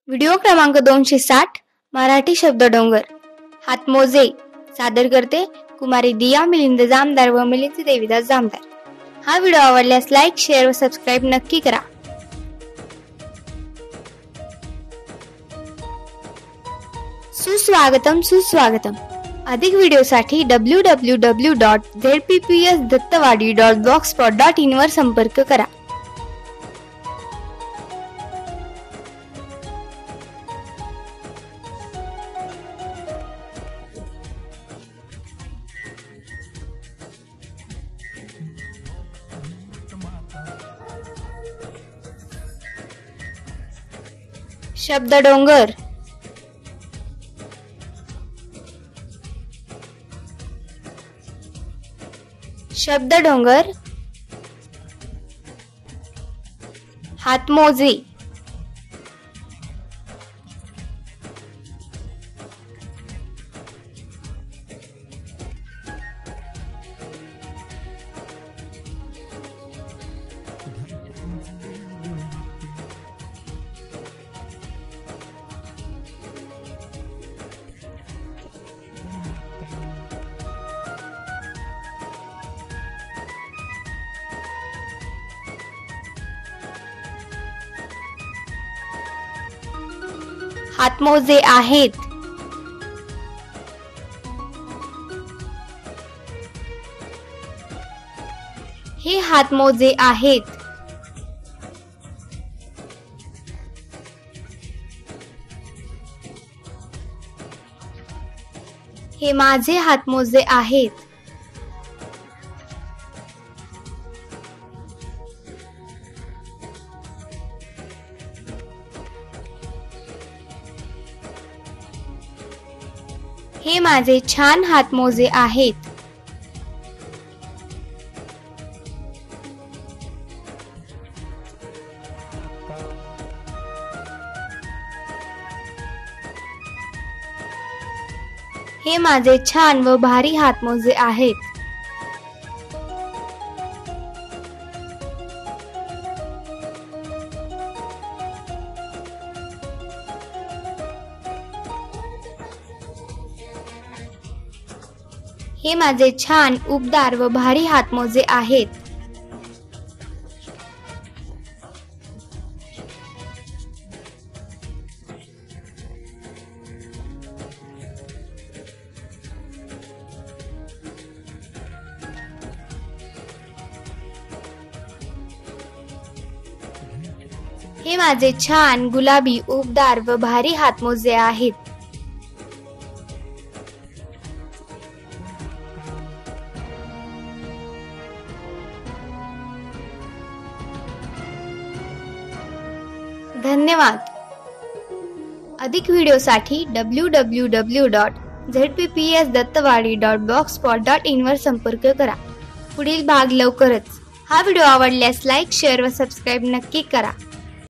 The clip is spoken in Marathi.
व्हिडिओ क्रमांक 260 मराठी शब्द डोंगर हातमोजे सादर करते कुमारी दिया मिलिंद जामदार व मिलिंद देवीदास जामदार। हा व्हिडिओ आवडल्यास लाईक शेअर व सबस्क्राईब नक्की करा। सुस्वागतम सुस्वागतम। अधिक व्हिडिओसाठी www.zpsdattawadi.blogspot.in वर संपर्क करा। शब्द डोंगर, शब्द डोंगर, हातमोजे, हातमोजे आहेत। हे हातमोजे आहेत। हे माझे हातमोजे आहेत। हे माझे छान हातमोजे आहेत। हे माझे छान व भारी हातमोजे आहेत। हे माझे छान उबदार व भारी हातमोजे आहेत। हे माझे छान गुलाबी उबदार व भारी हातमोजे आहेत। धन्यवाद। अधिक व्हिडिओसाठी www.zpsdattawadi.blogspot.in वर संपर्क करा। पुढील भाग लवकरच। हा व्हिडिओ आवडल्यास लाईक शेअर व सबस्क्राईब नक्की करा।